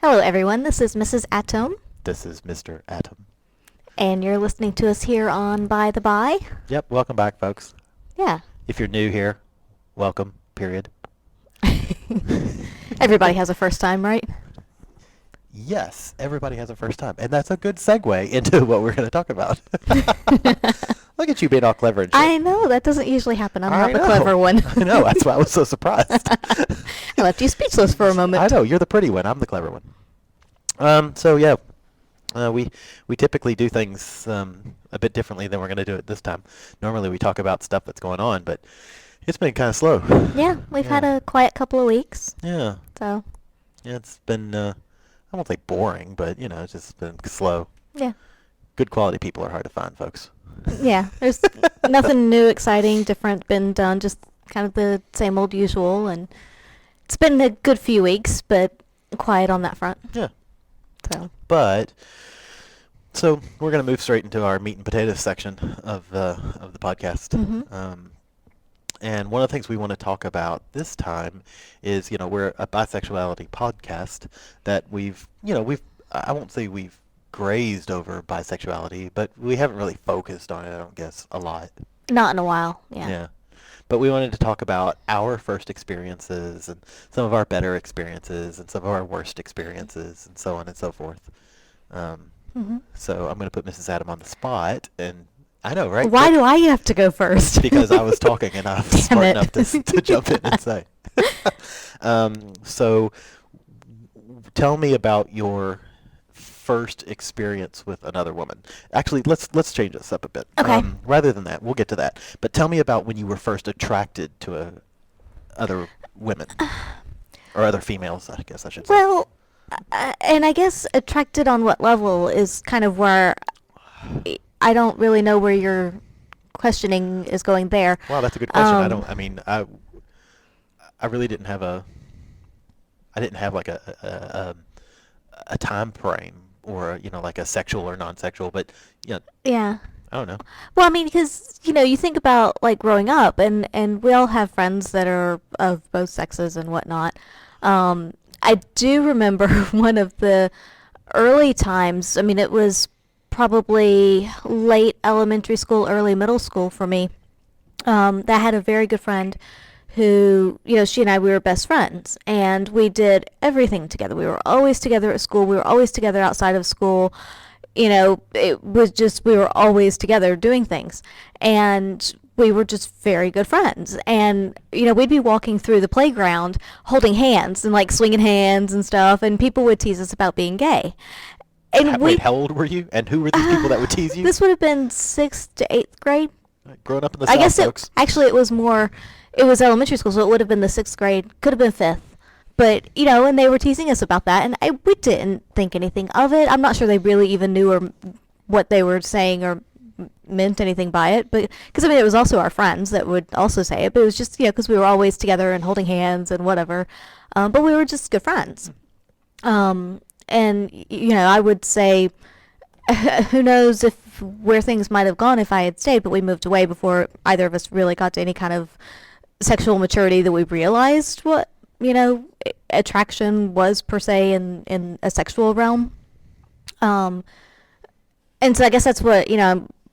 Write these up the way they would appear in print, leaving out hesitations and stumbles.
Hello, everyone. This is Mrs. Atom, This is Mr. Atom. and you're listening to us here on By the By. Yep, welcome back, folks. Yeah. If you're new here, welcome, period. Everybody has a first time, right? Yes, everybody has a first time. And that's a good segue into what we're going to talk about. Look at you being all clever and shit. I know. That doesn't usually happen. I'm I not the know. clever one. I know. That's why I was so surprised. I left you speechless for a moment. I know. You're the pretty one. I'm the clever one. We typically do things a bit differently than we're going to do it this time. Normally we talk about stuff that's going on, but it's been kind of slow. Yeah, we've had a quiet couple of weeks. Yeah. So. Yeah, it's been, I won't say boring, but, it's just been slow. Yeah. Good quality people are hard to find, folks. Yeah, there's nothing new, exciting, different been done, just kind of the same old usual, and it's been a good few weeks, but quiet on that front. Yeah. So we're going to move straight into our meat and potatoes section of the podcast. Mm-hmm. And one of the things we want to talk about this time is, we're a bisexuality podcast that I won't say we've grazed over bisexuality, but we haven't really focused on it, I don't guess, a lot. Not in a while, yeah. Yeah. But we wanted to talk about our first experiences and some of our better experiences and some of our worst experiences and so on and so forth. So I'm going to put Mrs. Adam on the spot, and I know, right? Why do I have to go first? Because I was talking enough, smart enough to jump in and say. So tell me about your first experience with another woman. Actually, let's change this up a bit. Okay. Rather than that, we'll get to that. But tell me about when you were first attracted to other women or other females, I guess I should say. Well, and I guess attracted on what level is kind of where I don't really know where your questioning is going there. Wow, that's a good question. I really didn't have like a time frame or like a sexual or non-sexual, but Yeah. I don't know. Well, I mean, because you think about like growing up, and we all have friends that are of both sexes and whatnot. I do remember one of the early times. I mean, it was probably late elementary school, early middle school for me. That had a very good friend who, she and I, we were best friends, and we did everything together. We were always together at school. We were always together outside of school. It was just, we were always together doing things, and we were just very good friends. And, we'd be walking through the playground holding hands and like swinging hands and stuff, and people would tease us about being gay. And Wait, how old were you? And who were these people that would tease you? This would have been 6th to 8th grade. Growing up in the I South, guess folks. it was elementary school, so it would have been the 6th grade, could have been 5th. But, and they were teasing us about that, and we didn't think anything of it. I'm not sure they really even knew or what they were saying or meant anything by it, but because it was also our friends that would also say it, but it was just because we were always together and holding hands and whatever, but we were just good friends. And I would say who knows where things might have gone if I had stayed, but we moved away before either of us really got to any kind of sexual maturity that we realized what attraction was per se in a sexual realm. And so I guess that's what,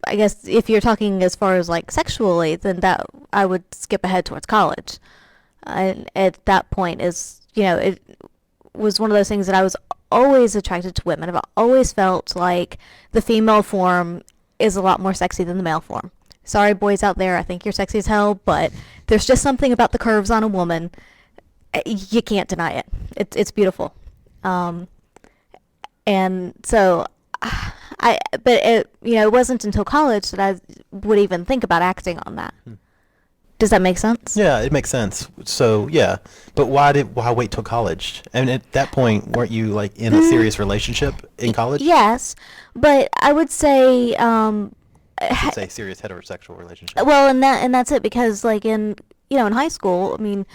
I guess if you're talking as far as like sexually, then that I would skip ahead towards college. And at that point it was one of those things that I was always attracted to women. I've always felt like the female form is a lot more sexy than the male form. Sorry, boys out there, I think you're sexy as hell, but there's just something about the curves on a woman. You can't deny it. It's beautiful. And so it wasn't until college that I would even think about acting on that. Does that make sense? Yeah, it makes sense. So, yeah. But why wait till college? I mean, at that point, weren't you like in a serious relationship in college? Yes, but I would say I'd say serious heterosexual relationship. well, and that's it, because like in high school, I mean,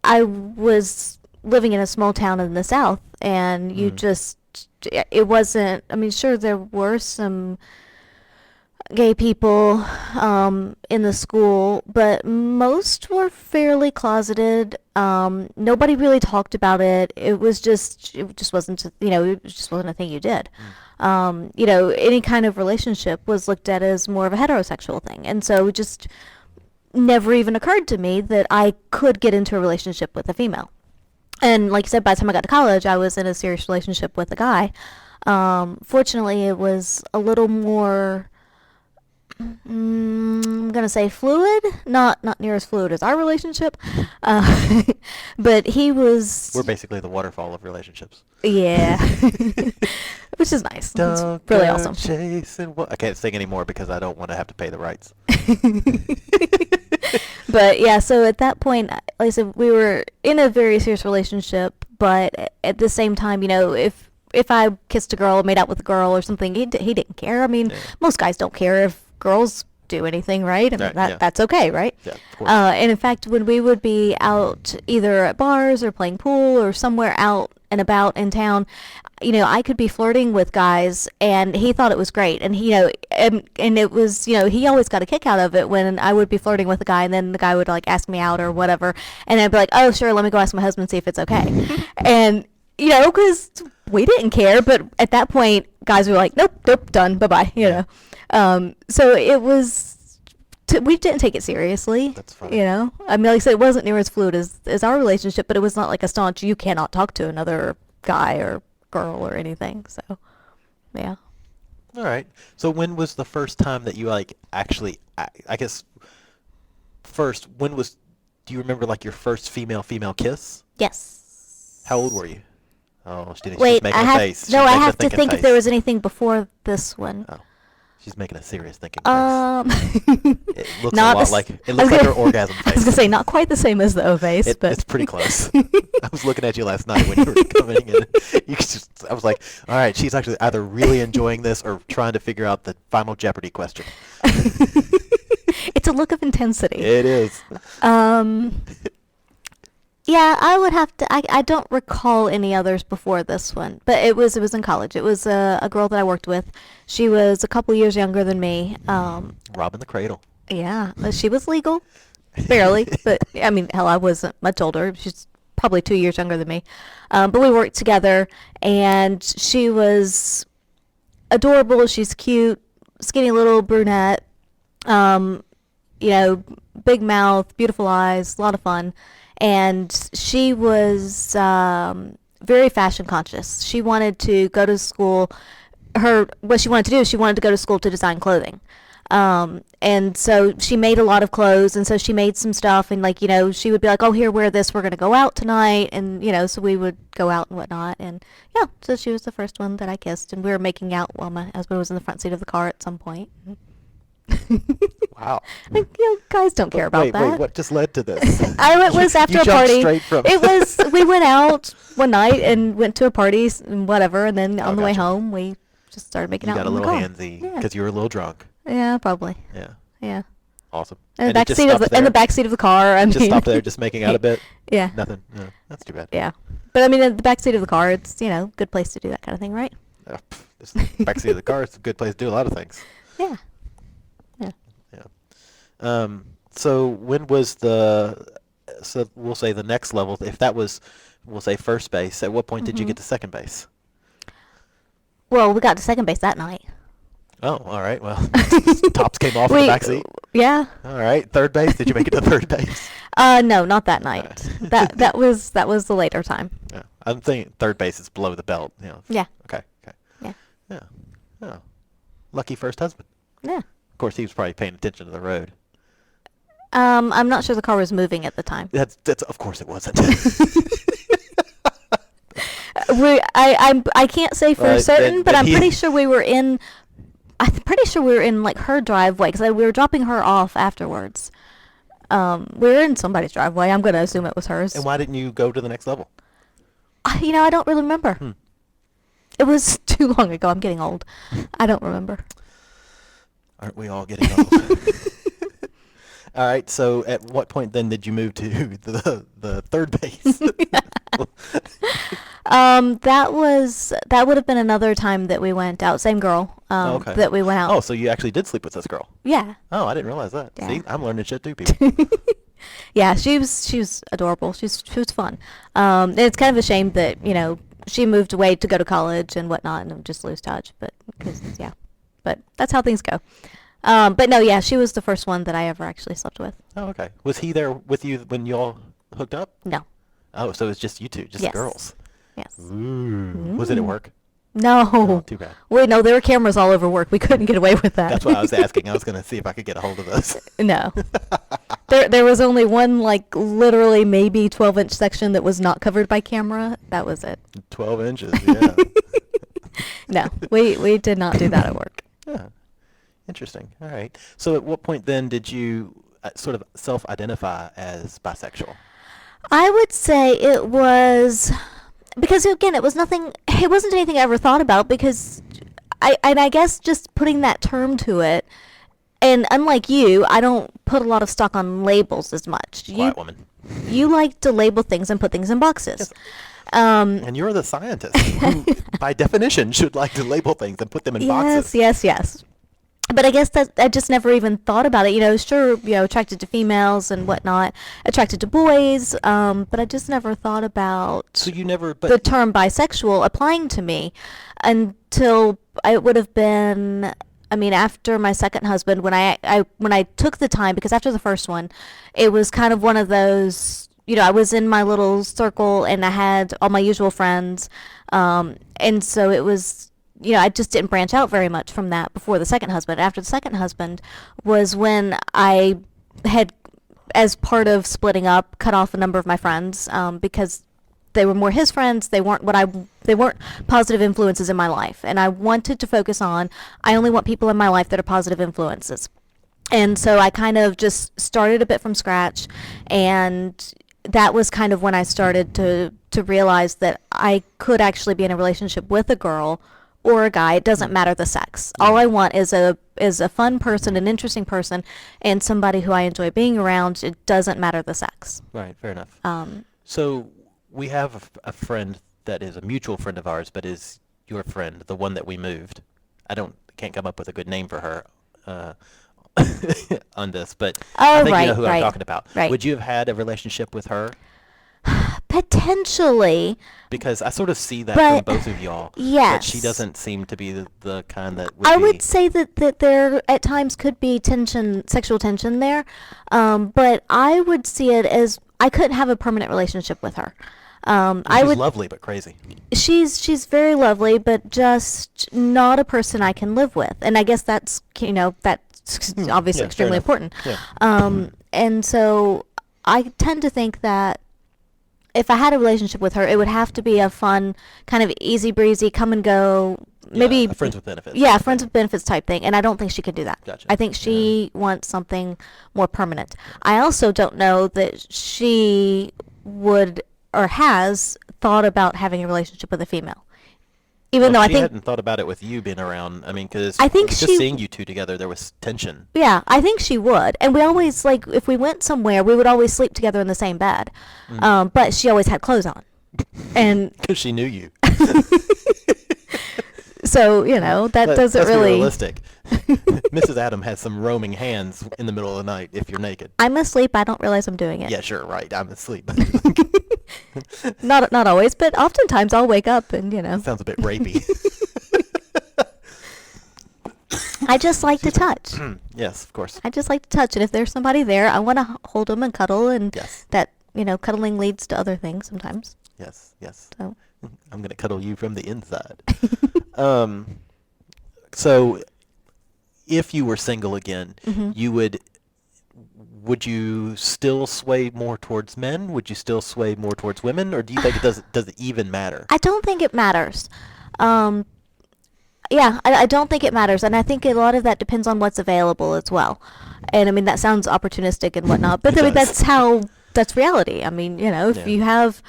I was living in a small town in the South, and it wasn't, I mean, sure, there were some gay people in the school, but most were fairly closeted. Nobody really talked about it. It just wasn't, it just wasn't a thing you did. Any kind of relationship was looked at as more of a heterosexual thing. And so it just never even occurred to me that I could get into a relationship with a female. And like I said, by the time I got to college, I was in a serious relationship with a guy. Fortunately, it was a little more, I'm gonna say fluid, not near as fluid as our relationship, uh, but he was, We're basically the waterfall of relationships. yeah, which is nice. It's Don't really go awesome. chasing. I can't sing anymore because I don't want to have to pay the rights. But yeah, so at that point, like I said, we were in a very serious relationship, but at the same time, if I kissed a girl, made out with a girl or something, he didn't care. I mean, Yeah. most guys don't care if girls do anything, right? I mean, Right, yeah. that's okay, right? Yeah, of course. And in fact, when we would be out either at bars or playing pool or somewhere out and about in town, I could be flirting with guys, and he thought it was great, and and it was, he always got a kick out of it when I would be flirting with a guy, and then the guy would like ask me out or whatever, and I'd be like, oh sure, let me go ask my husband see if it's okay, and because we didn't care, but at that point, guys were like, nope, done, bye bye, So it was. We didn't take it seriously. That's funny. I mean, like I said, it wasn't near as fluid as our relationship, but it was not like a staunch, you cannot talk to another guy or girl or anything. So, yeah. All right. So when was the first time that you like actually? I guess first. Do you remember like your first female kiss? Yes. How old were you? Oh, she's Wait, making I a have face. no. She's I making a have to thinking think if face. there was anything before this one. Oh, she's making a serious thinking face. It looks not a lot the like s- it I was looks like her gonna- orgasm face. I was gonna say not quite the same as the O face, but It's pretty close. I was looking at you last night when you were coming in. I was like, all right, she's actually either really enjoying this or trying to figure out the final Jeopardy question. It's a look of intensity. It is. Um, yeah, I would have to. I don't recall any others before this one, but it was in college. It was a girl that I worked with. She was a couple years younger than me. Robbing the cradle. Yeah, but she was legal, barely. But I mean, hell, I wasn't much older. She's probably 2 years younger than me. But we worked together, and she was adorable. She's cute, skinny little brunette. Um, big mouth, beautiful eyes, a lot of fun. And she was very fashion conscious. She wanted to go to school. What she wanted to do is she wanted to go to school to design clothing. And so she made a lot of clothes, and so she made some stuff, and like, she would be like, oh, here, wear this, we're going to go out tonight, and, so we would go out and whatnot, and yeah, so she was the first one that I kissed, and we were making out while my husband was in the front seat of the car at some point. Wow. Like, guys don't care about that. Wait, what just led to this? It was after You a jumped party. straight from. We went out one night and went to a party and whatever, and then on the way gotcha. home we just started making You out got a in the little car. handsy Yeah. because you were a little drunk. Yeah, probably. Yeah. Yeah. Awesome. In the And it back just seat of stopped in the there? back seat of the car. I Just mean, stopped there, just making out a bit. Yeah. Nothing. No, that's too bad. Yeah. But I mean, in the back seat of the car, it's good place to do that kind of thing, right? This backseat of the car. It's a good place to do a lot of things. Yeah. Yeah. Yeah. So when was so we'll say the next level, if that was, we'll say first base, at what point did you Mhm. get to second base? Well, we got to second base that night. Oh, all right. Well, tops came off in the backseat. Yeah. All right. Third base. Did you make it to third base? No, not that night. That was the later time. Yeah. I'm thinking third base is below the belt. Yeah. Okay. Okay. Yeah. Yeah. Oh. Lucky first husband. Yeah. Of course, he was probably paying attention to the road. I'm not sure the car was moving at the time. That's of course it wasn't. I can't say for Well, certain, but then I'm he- pretty sure we were in. I'm pretty sure we were in like her driveway because we were dropping her off afterwards. We were in somebody's driveway. I'm gonna assume it was hers. And why didn't you go to the next level? I don't really remember. Hmm. It was too long ago. I'm getting old. I don't remember. Aren't we all getting old? All right. So, at what point then did you move to the third base? That would have been another time that we went out. Same girl. Oh, okay. That we went out. Oh, so you actually did sleep with this girl? Yeah. Oh, I didn't realize that. Yeah. See, I'm learning shit too, people. Yeah, she was adorable. She was fun. And it's kind of a shame that she moved away to go to college and whatnot, and just lose touch. But because yeah, but that's how things go. But no, yeah, she was the first one that I ever actually slept with. Oh, okay. Was he there with you when y'all hooked up? No. Oh, so it was just you two, just Yes. girls. Yes. Ooh. Was it at work? No. Oh, too bad. Wait, no, there were cameras all over work. We couldn't get away with that. That's why I was asking. I was going to see if I could get a hold of those. No. There was only one, like, literally maybe 12-inch section that was not covered by camera. That was it. 12 inches, yeah. No, we did not do that at work. Yeah. Interesting. All right. So at what point then did you sort of self-identify as bisexual? I would say it was because again, it wasn't anything I ever thought about because I guess just putting that term to it, and unlike you, I don't put a lot of stock on labels as much. Quiet woman. You like to label things and put things in boxes. Yes. And you're the scientist who, by definition, should like to label things and put them in boxes. Yes. But I guess that I just never even thought about it. Sure, attracted to females and whatnot, attracted to boys, but I just never thought about So you never, the but term bisexual applying to me until it would have been, I mean, after my second husband, when I took the time, because after the first one, it was kind of one of those, I was in my little circle and I had all my usual friends, and so it was, I just didn't branch out very much from that before the second husband. After the second husband was when I had, as part of splitting up, cut off a number of my friends because they were more his friends. They weren't positive influences in my life, and I wanted to focus on. I only want people in my life that are positive influences, and so I kind of just started a bit from scratch, and that was kind of when I started to realize that I could actually be in a relationship with a girl or a guy. It doesn't matter the sex. All I want is a fun person, an interesting person, and somebody who I enjoy being around. It doesn't matter the sex. right, fair enough. So we have a friend that is a mutual friend of ours, but is your friend, the one that we moved. Can't come up with a good name for her on this, but I think you know who I'm talking about. Right. Would you have had a relationship with her? Potentially. Because I sort of see that But from both of y'all. yes. That she doesn't seem to be the kind that would I be. would say that there at times could be sexual tension there, but I would see it as I couldn't have a permanent relationship with her. She's lovely but crazy. She's very lovely, but just not a person I can live with, and I guess that's that's obviously Yeah, extremely fair important. Yeah. And so I tend to think that if I had a relationship with her, it would have to be a fun, kind of easy breezy, come and go, maybe Yeah, a friends with benefits. Yeah, friends with benefits type thing, and I don't think she could do that. Gotcha. I think she wants something more permanent. I also don't know that she would or has thought about having a relationship with a female. Even though I she think hadn't thought about it with you being around. I mean, because I think just she- seeing you two together, there was tension. Yeah, I think she would. And we always, like, if we went somewhere, we would always sleep together in the same bed. But she always had clothes on. And Because she knew you. so, that doesn't Let's be really... realistic. Mrs. Adam has some roaming hands in the middle of the night if you're naked. I'm asleep. I don't realize I'm doing it. Yeah, sure, right. I'm asleep. Not always, but oftentimes I'll wake up and, Sounds a bit rapey. I just like to touch. Yes, of course. I just like to touch. And if there's somebody there, I want to hold them and cuddle. And Yes. that, cuddling leads to other things sometimes. Yes, yes. So, I'm going to cuddle you from the inside. So if you were single again, would you still sway more towards men? Would you still sway more towards women? Or do you think does it even matter? I don't think it matters. Yeah, I don't think it matters. And I think a lot of that depends on what's available as well. And I mean, that sounds opportunistic and whatnot, but It I mean, does. that's reality. I mean, if Yeah. you have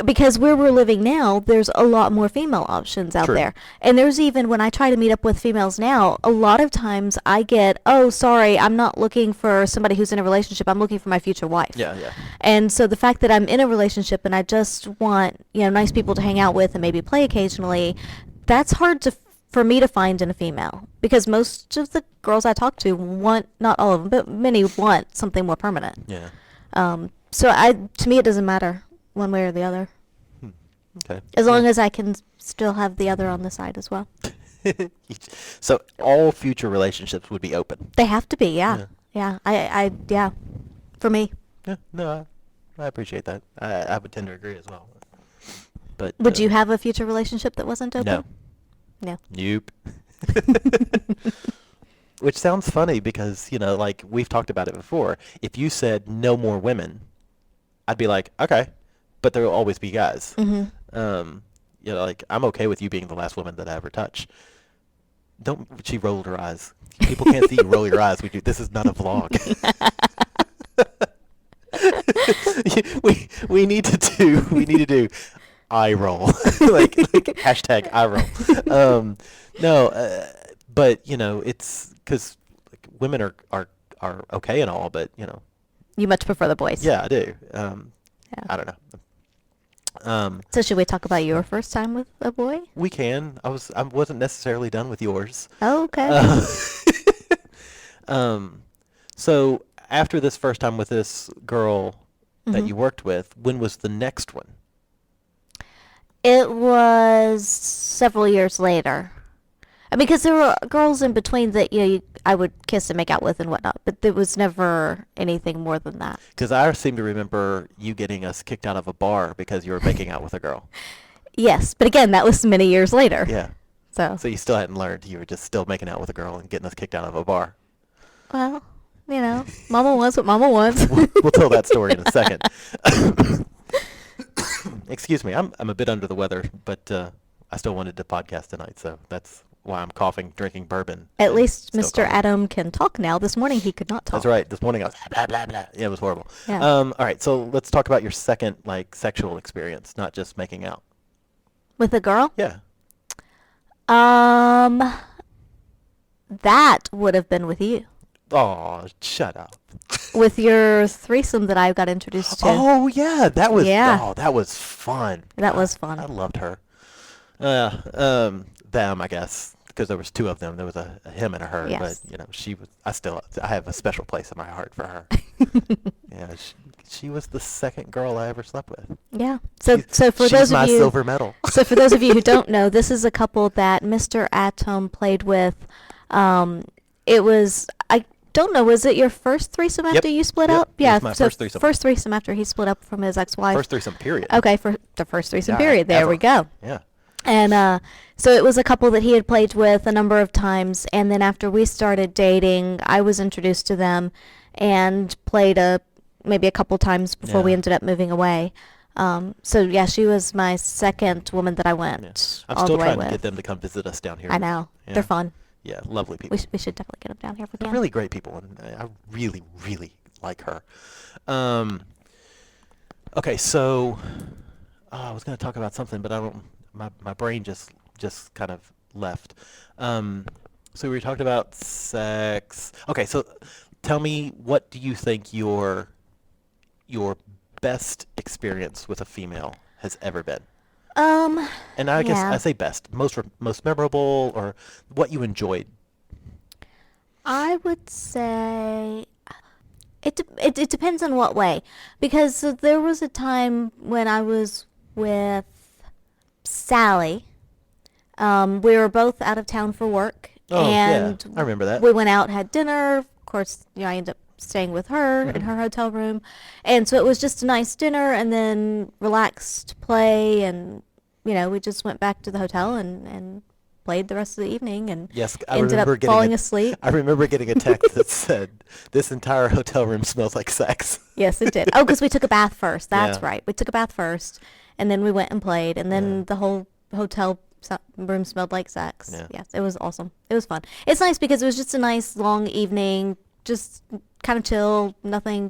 because where we're living now, there's a lot more female options out True. there. And there's even, when I try to meet up with females now, a lot of times I get, oh, sorry, I'm not looking for somebody who's in a relationship. I'm looking for my future wife. Yeah, yeah. And so the fact that I'm in a relationship and I just want, nice people to hang out with and maybe play occasionally, that's hard for me to find in a female, because most of the girls I talk to want, not all of them, but many want something more permanent. Yeah. So to me, it doesn't matter one way or the other, Hmm. Okay. as long as I can still have the other on the side as well. So all future relationships would be open. They have to be, yeah. Yeah. Yeah, for me. Yeah. No, I appreciate that. I would tend to agree as well. But Would you have a future relationship that wasn't open? No. No. Nope. Which sounds funny because, like we've talked about it before. If you said no more women, I'd be like, okay, but there will always be guys. Mm-hmm. Like I'm okay with you being the last woman that I ever touch. Don't. She rolled her eyes. People can't see you roll your eyes. This is not a vlog. we need to do eye roll, like hashtag eye roll. No, but it's because women are okay and all, but You much prefer the boys. yeah, I do. Yeah. I don't know. So should we talk about your first time with a boy? We can. I wasn't necessarily done with yours. Oh, okay. So after this first time with this girl that Mhm. you worked with, when was the next one? It was several years later. Because there were girls in between that I would kiss and make out with and whatnot, but there was never anything more than that. Because I seem to remember you getting us kicked out of a bar because you were making out with a girl. Yes, but again, that was many years later. Yeah. So, So you still hadn't learned. You were just still making out with a girl and getting us kicked out of a bar. well, Mama wants what Mama wants. We'll tell that story in a second. Excuse me. I'm a bit under the weather, but I still wanted to podcast tonight, so that's why I'm coughing, drinking bourbon. At and least still Mr. coughing. Adam can talk now. This morning he could not talk. That's right. This morning I was blah blah blah. Yeah, it was horrible. Yeah. All right. So let's talk about your second sexual experience, not just making out. With a girl? Yeah. That would have been with you. Oh, shut up. With your threesome that I got introduced to. Oh yeah, that was that was fun. That was fun. I loved her. Them, I guess, because there was two of them. There was a him and a her, Yes. but she was. I have a special place in my heart for her. Yeah, she was the second girl I ever slept with. Yeah. So for She's those my of you silver medal. So for those of you who don't know, this is a couple that Mr. Atom played with. It was, I don't know, was it your first threesome after you split Yep. up? It Yeah, was my so first threesome. first threesome after he split up from his ex-wife. First threesome, period. Okay, for the first threesome Yeah, period. There ever. we go. Yeah. And so it was a couple that he had played with a number of times, and then after we started dating, I was introduced to them and played maybe a couple times before we Yeah. ended up moving away. So yeah, she was my second woman that I went Yeah. I'm all still the way trying with. to get them to come visit us down here. I know. Yeah. They're fun. Yeah, lovely people. We should definitely get them down here if we They're can. really great people, and I really, really like her. Okay, so I was going to talk about something, but I don't. My brain just kind of left. So we talked about sex. Okay, so tell me, what do you think your best experience with a female has ever been? And I guess Yeah. I say best, most memorable, or what you enjoyed. I would say it depends on what way, because there was a time when I was with Sally. We were both out of town for work, Oh, and yeah, I remember that. we went out, had dinner. Of course, I ended up staying with her in her hotel room, and so it was just a nice dinner, and then relaxed play, and we just went back to the hotel and played the rest of the evening, and Yes, I ended remember up getting falling asleep. I remember getting a text that said, "This entire hotel room smells like sex." Yes, it did. Oh, because we took a bath first. That's Yeah. right. We took a bath first, and then we went and played, and then Yeah. the whole hotel room smelled like sex. Yeah. Yes, it was awesome. It was fun. It's nice because it was just a nice long evening, just kind of chill, nothing,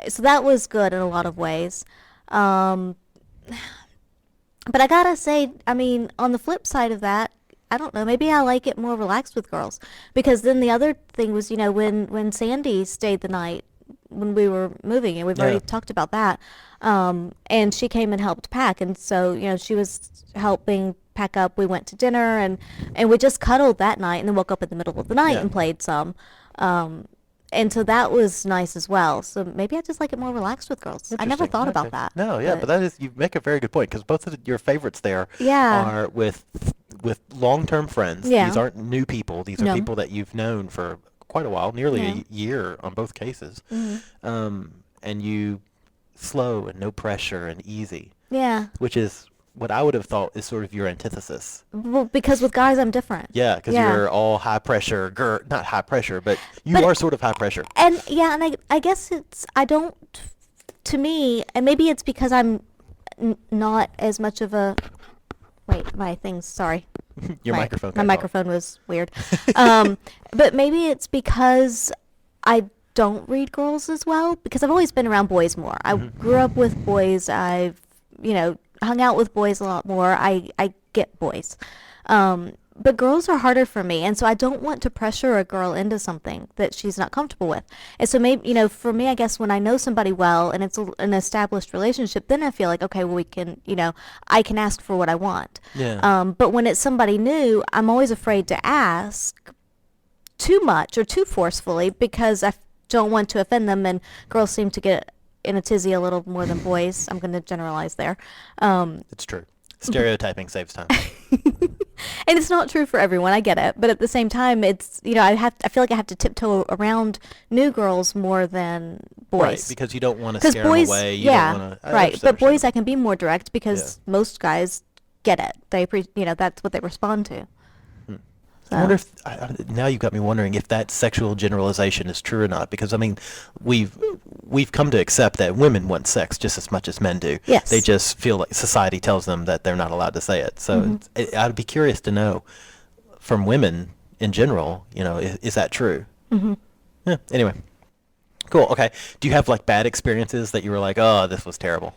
So that was good in a lot of ways. Um, but I gotta say, I mean, on the flip side of that, I don't know. Maybe I like it more relaxed with girls because then the other thing was, when Sandy stayed the night when we were moving, and we've Yeah. already talked about that. And she came and helped pack, and so she was helping pack up. We went to dinner, and we just cuddled that night, and then woke up in the middle of the night Yeah. and played some. Um, and so that was nice as well. So maybe I just like it more relaxed with girls. I never Interesting. thought about Okay. that, No, yeah, but but that is you make a very good point because both of your favorites there yeah, are with long-term friends. These yeah, aren't new people. These are no, people that you've known for quite a while, nearly yeah. a year on both cases. Hmm. And you slow and no pressure and easy, Yeah. which is what I would have thought is sort of your antithesis. Well, because with guys, I'm different. Yeah, because Yeah. you're all high pressure, not high pressure, but you But are sort of high pressure. and yeah, and I guess I don't, to me, and maybe it's because I'm not as much of a, wait, my thing's, sorry. Your my microphone my got caught. microphone was weird. But maybe it's because I don't read girls as well because I've always been around boys more. I grew up with boys. I've hung out with boys a lot more. I get boys. But girls are harder for me, and so I don't want to pressure a girl into something that she's not comfortable with. And so maybe, for me, I guess when I know somebody well and it's an established relationship, then I feel like, okay, well, we can, I can ask for what I want. Yeah. But when it's somebody new, I'm always afraid to ask too much or too forcefully because I don't want to offend them, and girls seem to get in a tizzy a little more than boys. I'm going to generalize there. It's true. Stereotyping saves time. And it's not true for everyone. I get it, but at the same time, it's I feel like I have to tiptoe around new girls more than Right, boys. because you don't want to Because scare them boys, away. You yeah, don't want to. right. But boys, I can be more direct Yeah. because most guys get it. That's what they respond to. I wonder So if now you've got me wondering if that sexual generalization is true or not. Because I mean, we've come to accept that women want sex just as much as men do. yes. They just feel like society tells them that they're not allowed to say it. So I'd be curious to know from women in general. Is that true? Hmm. Yeah. Anyway, cool. Okay. Do you have like bad experiences that you were like, oh, this was terrible?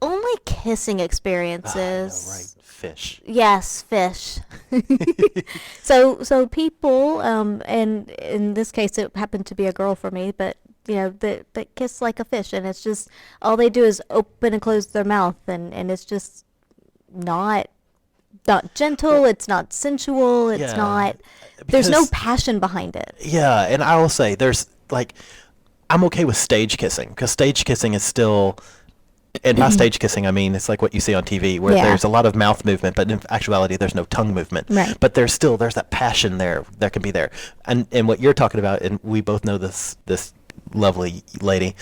Only kissing Ah, I know, experiences. right? Fish. Yes, fish. So people, and in this case, it happened to be a girl for me, but that kiss like a fish, and it's just all they do is open and close their mouth, and it's just not gentle. It's not sensual. It's Yeah, not. There's no because passion behind it. yeah, and I will say there's like I'm okay with stage kissing because stage kissing is still, and by stage kissing I mean it's like what you see on TV where Yeah. there's a lot of mouth movement, but in actuality there's no tongue movement. Right. But there's that passion there that can be there, and what you're talking about, and we both know this lovely lady.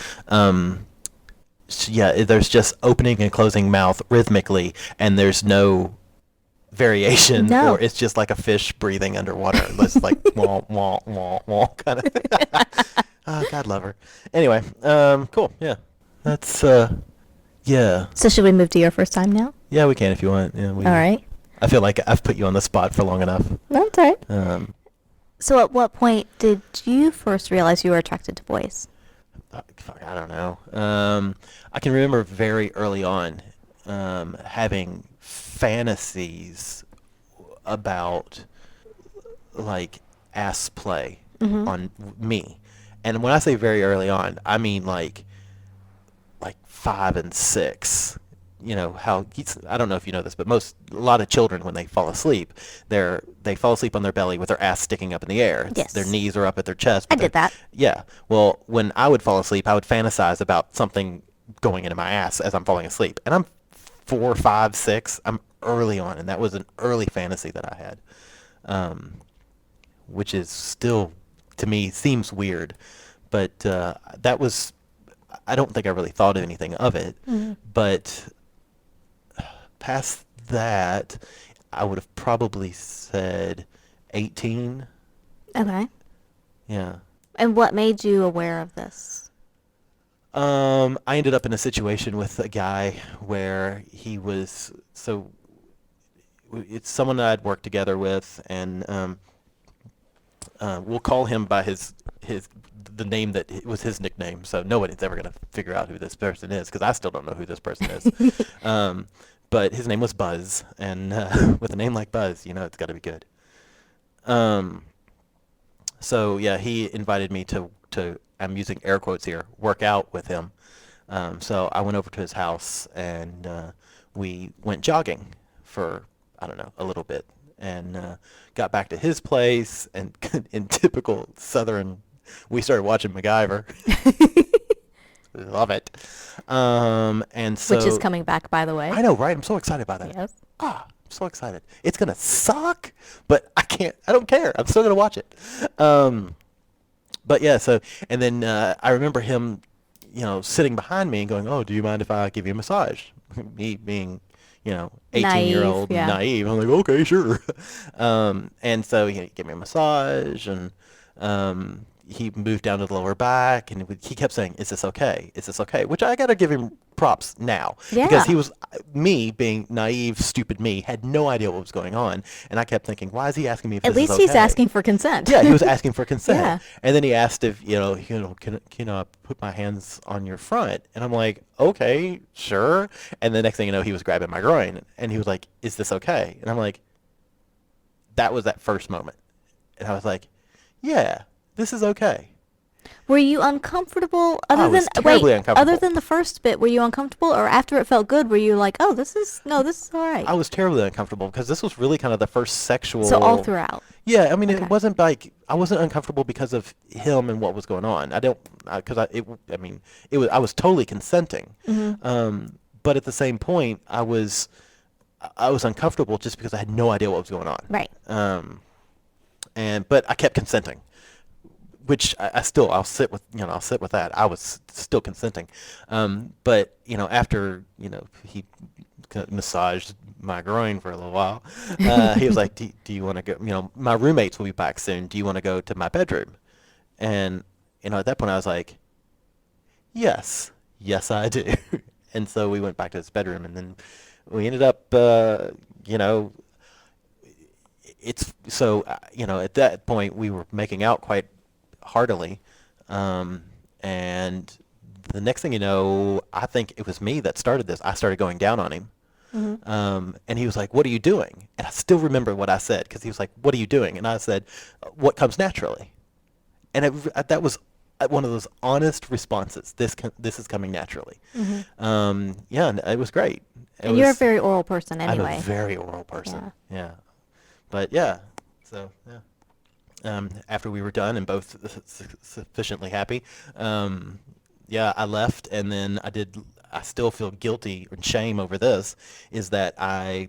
Yeah, there's just opening and closing mouth rhythmically, and there's no variation, No. or it's just like a fish breathing underwater. It's like wah wah wah wah kind of. Oh, God love her. Anyway, cool. Yeah, that's yeah, So should we move to your first time now? yeah. We can if you want. Yeah, we. All right. I feel like I've put you on the spot for long enough. That's all right. Um, So at what point did you first realize you were attracted to boys? fuck, I don't know. I can remember very early on having fantasies about like ass play Mm-hmm. on me, and when I say very early on, I mean like 5 and 6. I don't know if you know this, but a lot of children when they fall asleep, they fall asleep on their belly with their ass sticking up in the air. Yes. Their knees are up at their chest. I but did that. Yeah. Well, when I would fall asleep, I would fantasize about something going into my ass as I'm falling asleep. And I'm 4, 5, 6. I'm early on, and that was an early fantasy that I had, which is still, to me, seems weird. But that was, I don't think I really thought of anything of it. Mm-hmm. But past that, I would have probably said 18. Okay. Yeah. And what made you aware of this? I ended up in a situation with a guy where it's someone that I'd worked together with, and we'll call him by his the name that was his nickname, so nobody's ever gonna figure out who this person is because I still don't know who this person is. Um, but his name was Buzz, and with a name like Buzz, it's got to be good. Um, so yeah, he invited me to I'm using air quotes here, work out with him. So I went over to his house and we went jogging for, I don't know, a little bit, and got back to his place, and in typical Southern, we started watching MacGyver. Love it. And so Which is coming back, by the way. I know, right? I'm so excited about that. Yes. I'm so excited. It's gonna suck, but I don't care. I'm still gonna watch it. But yeah, so, and then I remember him, sitting behind me and going, "Oh, do you mind if I give you a massage?" Me being, 18-year-old naive. I'm like, "Okay, sure." And so he gave me a massage, and he moved down to the lower back, and he kept saying, "Is this okay? Is this okay?" Which I gotta give him props now, because he was, me being naive, stupid me, had no idea what was going on, and I kept thinking, why is he asking me if At this is least okay? he's asking for consent. Yeah, he was asking for consent. Yeah. And then he asked if, can I put my hands on your front? And I'm like, okay, sure. And the next thing you know, he was grabbing my groin, and he was like, is this okay? And I'm like, that was that first moment. And I was like, yeah, this is okay. Were you uncomfortable I was terribly uncomfortable. Other than the first bit, were you uncomfortable, or after it felt good, were you like, "Oh, this is all right"? I was terribly uncomfortable because this was really kind of the first sexual. So all throughout. Yeah, I mean, Okay. it wasn't like I wasn't uncomfortable because of him and what was going on. I don't, because I was totally consenting. But at the same point, I was uncomfortable just because I had no idea what was going on. Right. But I kept consenting, which I'll sit with that. I was still consenting. But after he massaged my groin for a little while, he was like, do you want to go, my roommates will be back soon, do you want to go to my bedroom? And at that point I was like, yes I do. And so we went back to his bedroom, and then we ended up it's so at that point we were making out quite heartily, and the next thing you know, I think it was me that started this. I started going down on him. And he was like, "What are you doing?" And I still remember what I said, because he was like, "What are you doing?" And I said, "What comes naturally." And that was one of those honest responses. This is coming naturally. Yeah, and it was great. And you're a very oral person anyway. I'm a very oral person. Yeah. But yeah, so yeah. After we were done and both sufficiently happy, yeah, I left, and then I still feel guilty and shame over this, is that I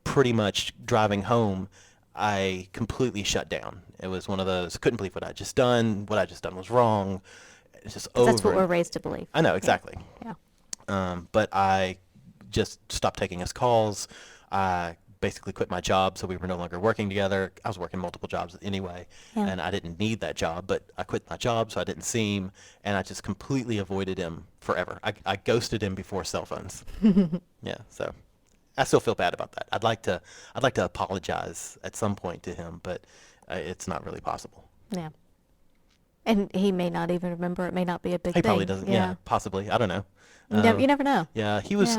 pretty much driving home, I completely shut down. It was one of those, couldn't believe what I just done. What I just done was wrong. It's just over. That's what we're raised to believe. I know, exactly. Yeah. But I just stopped taking his calls. I basically quit my job, so we were no longer working together. I was working multiple jobs anyway, and I didn't need that job, but I quit my job, so I didn't see him, and I just completely avoided him forever. I ghosted him before cell phones. Yeah, so I still feel bad about that. I'd like to apologize at some point to him, but it's not really possible. Yeah. And he may not even remember. It may not be a big thing. He probably doesn't. Yeah, possibly. I don't know. You never know. Yeah, he was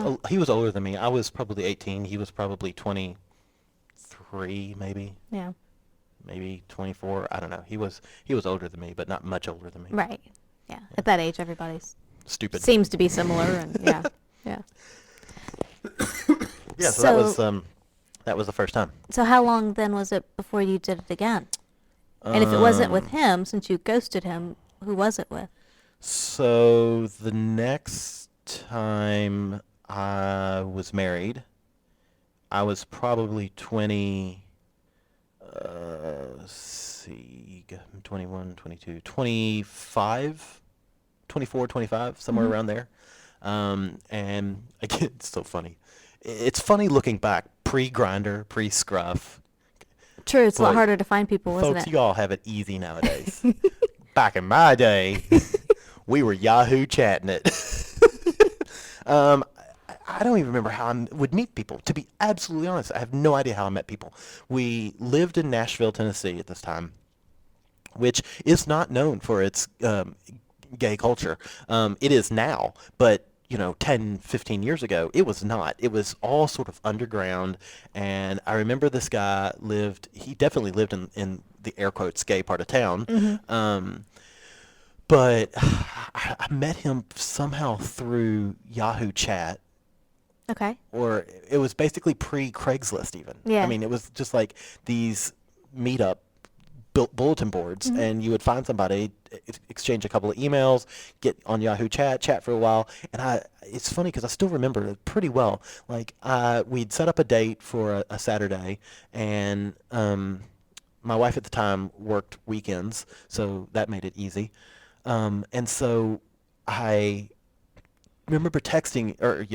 older than me. I was probably 18. He was probably 23, maybe. Yeah. Maybe 24. I don't know. He was older than me, but not much older than me. Right. Yeah. At that age, everybody's Stupid. seems to be similar, and yeah. Yeah. So that was the first time. So how long then was it before you did it again? And if it wasn't with him, since you ghosted him, who was it with? So the next time I was married, I was probably 20, let's see, 21, 22, 25, 24, 25, somewhere around there. And again, it's so funny. It's funny looking back, pre-Grindr, pre-Scruff. True, it's a lot Boy, harder to find people, isn't folks, it? you all have it easy nowadays. Back in my day, we were Yahoo chatting it. I don't even remember how I would meet people. To be absolutely honest, I have no idea how I met people. We lived in Nashville, Tennessee at this time, which is not known for its gay culture. It is now, but 10, 15 years ago, it was not. It was all sort of underground. And I remember this guy he definitely lived in the air quotes gay part of town. Mm-hmm. But I met him somehow through Yahoo Chat, Okay. or it was basically pre-Craigslist even. I Yeah. mean, it was just like these meetup bulletin boards, Mm-hmm. and you would find somebody, exchange a couple of emails, get on Yahoo chat for a while, and it's funny because I still remember it pretty well. Like, we'd set up a date for a Saturday, and my wife at the time worked weekends, so that made it easy. And so I remember texting, or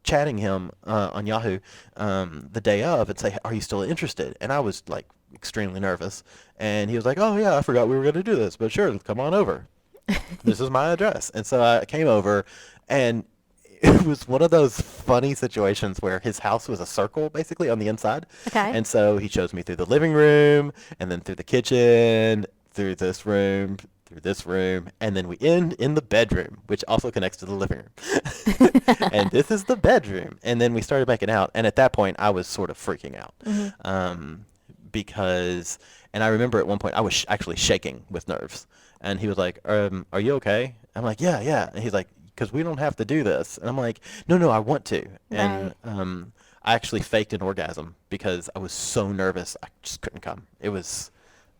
chatting him on Yahoo the day of, and say, "Are you still interested?" And I was like extremely nervous, and he was like, "Oh yeah, I forgot we were going to do this, but sure, come on over. This is my address." And so I came over, and it was one of those funny situations where his house was a circle basically on the inside, Okay. and so he shows me through the living room, and then through the kitchen, through this room, through this room, and then we end in the bedroom, which also connects to the living room. And this is the bedroom. And then we started making out, and at that point, I was sort of freaking out. Mm-hmm. Because, and I remember at one point, I was actually shaking with nerves. And he was like, "Are you okay?" I'm like, "Yeah, yeah." And he's like, "Because we don't have to do this." And I'm like, "No, no, I want to." And Right. I actually faked an orgasm because I was so nervous. I just couldn't come. I was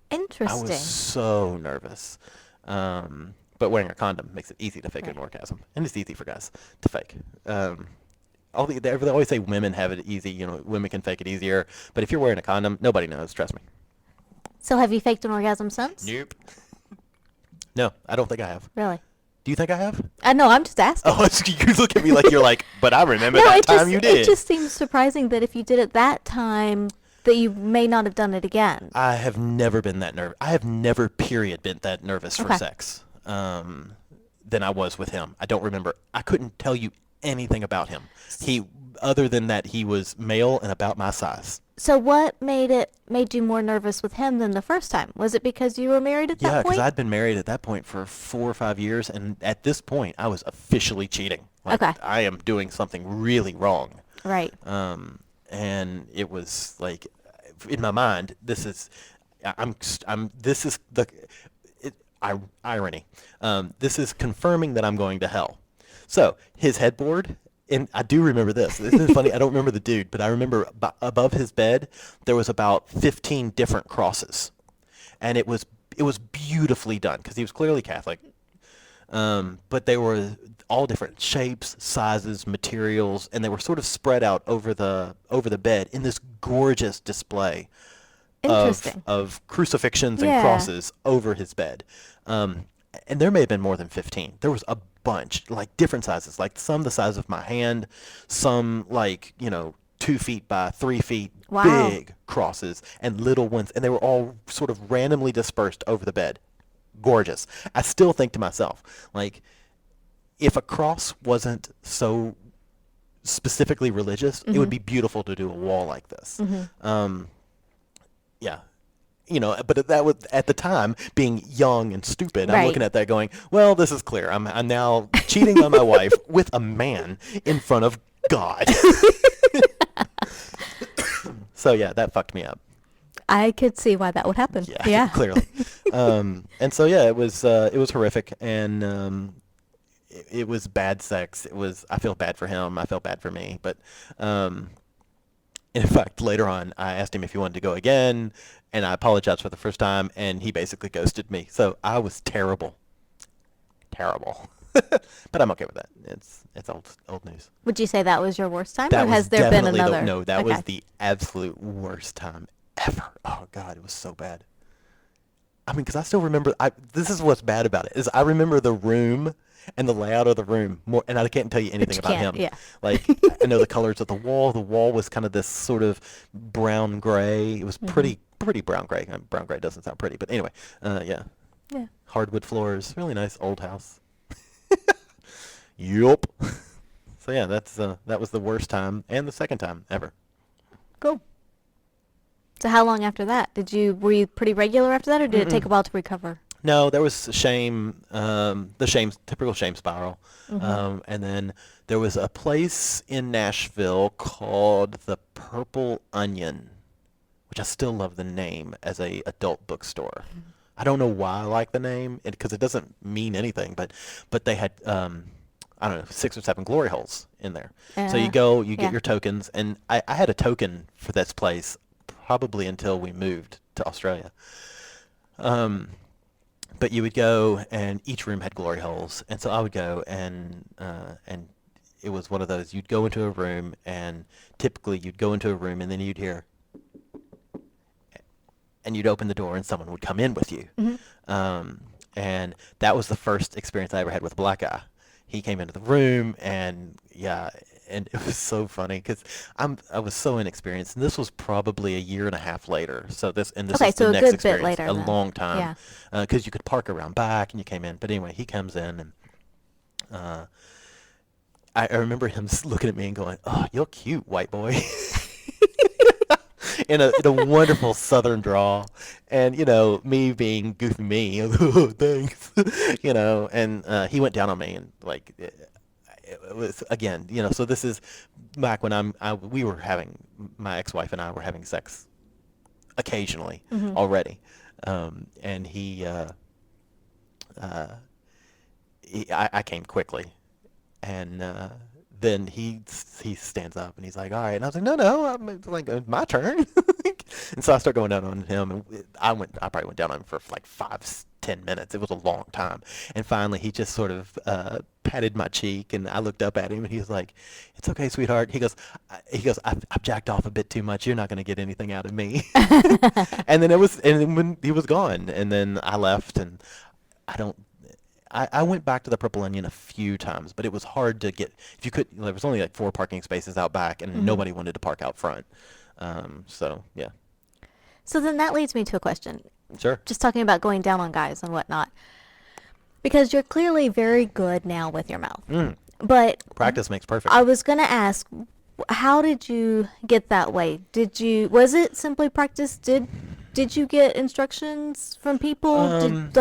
Interesting. so nervous. But wearing a condom makes it easy to fake an Right. orgasm, and it's easy for guys to fake. They always say women have it easy. Women can fake it easier. But if you're wearing a condom, nobody knows. Trust me. So have you faked an orgasm since? Nope. No, I don't think I have. Really? Do you think I have? No, I'm just asking. Oh, you look at me like you're like, but I remember No, that it just time you it did. just seems surprising that if you did it that time, that you may not have done it again. I have never been that nervous. I have never, period, been that nervous for Okay. sex than I was with him. I don't remember. I couldn't tell you anything about him. Other than that, he was male and about my size. So what made you more nervous with him than the first time? Was it because you were married at Yeah, that because point? I'd been married at that point for 4 or 5 years, and at this point, I was officially cheating. Like, Okay. I am doing something really wrong. Right. And it was like, in my mind, this is, this is irony. This is confirming that I'm going to hell. So his headboard, and I do remember this. This is funny. I don't remember the dude, but I remember above his bed there was about 15 different crosses, and it was beautifully done because he was clearly Catholic. But they were all different shapes, sizes, materials, and they were sort of spread out over the bed in this gorgeous display Interesting. of crucifixions and Yeah. crosses over his bed. And there may have been more than 15. There was a bunch, like different sizes, like some the size of my hand, some like, 2 feet by 3 feet, Wow. big crosses, and little ones, and they were all sort of randomly dispersed over the bed. Gorgeous. I still think to myself, like, if a cross wasn't so specifically religious, it would be beautiful to do a wall like this. Yeah. But that was at the time being young and stupid. I'm Right. looking at that going, well, this is clear. I'm now cheating on my wife with a man in front of God. So yeah, that fucked me up. I could see why that would happen. Yeah, Yeah. clearly. And so yeah, it was horrific, and it was bad sex. I feel bad for him. I felt bad for me, but in fact, later on, I asked him if he wanted to go again, and I apologized for the first time, and he basically ghosted me. So I was terrible, terrible. But I'm okay with that. It's old news. Would you say that was your worst time, That or was has there been definitely another? no. That was Okay. the absolute worst time ever. Oh God, it was so bad. I mean, because I still remember. This is what's bad about it is I remember the room and the layout of the room more, and I can't tell you anything you about can't, him. yeah. Like, I know the colors of the wall. The wall was kind of this sort of brown gray. It was pretty brown gray. Brown gray doesn't sound pretty, but anyway, yeah. Yeah. Hardwood floors, really nice old house. Yup. So yeah, that was the worst time and the second time ever. Cool. So how long after that? Were you pretty regular after that, or did it take a Mm-mm. while to recover? No, there was shame, typical shame spiral. Mm-hmm. And then there was a place in Nashville called the Purple Onion, which I still love the name as a adult bookstore. I don't know why I like the name, because it doesn't mean anything, but they had I don't know, 6 or 7 glory holes in there. So you Uh, go, you get yeah. your tokens, and I had a token for this place probably until we moved to Australia. Um, but you would go, and each room had glory holes, and so I would go, and it was one of those. You'd go into a room, and typically you'd go into a room, and then you'd hear, and you'd open the door, and someone would come in with you. Mm-hmm. Um, and that was the first experience I ever had with a black guy. He came into the room, and yeah, and it was so funny because I was so inexperienced, and this was probably a year and a half later. So this Okay, was the so a next good bit experience, later a then. long time, Yeah. because you could park around back, and you came in. But anyway, he comes in, and uh, I remember him looking at me and going, "Oh, you're cute, white boy." In a wonderful southern drawl, and me being goofy me, oh, thanks, and he went down on me, and like it was again, so this is back when we were having, my ex-wife and I were having sex occasionally Mm-hmm. already, and uh, I came quickly, and then he stands up, and he's like, "All right," and I was like, "No, I'm like, my turn." And so I start going down on him, and I probably went down on him for like 5, 10 minutes. It was a long time, and finally he just sort of patted my cheek, and I looked up at him, and he was like, "It's okay, sweetheart." I've jacked off a bit too much. You're not gonna get anything out of me." And then when he was gone, and then I left, and I don't. I went back to the Purple Onion a few times, but it was hard to get. If you could, there was only like 4 parking spaces out back, and Mm-hmm. nobody wanted to park out front. So yeah, So then that leads me to a question. sure. Just talking about going down on guys and whatnot, because you're clearly very good now with your mouth. Mm, But practice makes perfect. I was gonna ask, how did you get that way? Was it simply practice? Did you get instructions from people? Um,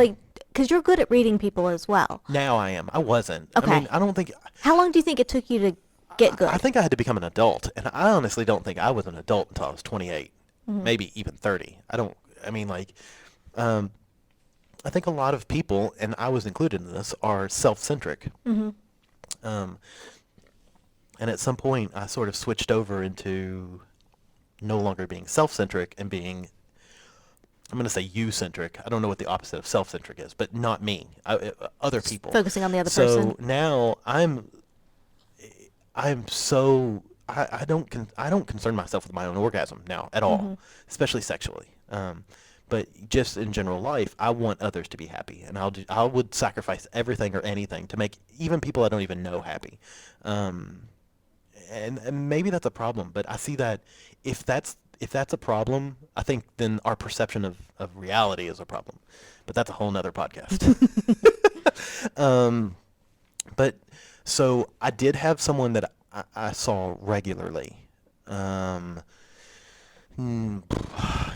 Because you're good at reading people as well. Now I am. I wasn't. I Okay. mean, I don't think. How long do you think it took you to get I good? think I had to become an adult, and I honestly don't think I was an adult until I was 28, Mm-hmm. maybe even 30. I don't. I mean, like, um, I think a lot of people, and I was included in this, are self-centric. Mm-hmm. Um, and at some point, I sort of switched over into no longer being self-centric and being, I'm going to say you-centric. I don't know what the opposite of self-centric is, but not me, other Just people. focusing on the other So person. now I'm so I don't concern myself with my own orgasm now at Mm-hmm. all, especially sexually. But just in general life, I want others to be happy, and I would sacrifice everything or anything to make even people I don't even know happy. Um, and maybe that's a problem, but I see that if that's a problem, I think then our perception of reality is a problem. But that's a whole nother podcast. um, but so I did have someone that I saw regularly. Um, hmm,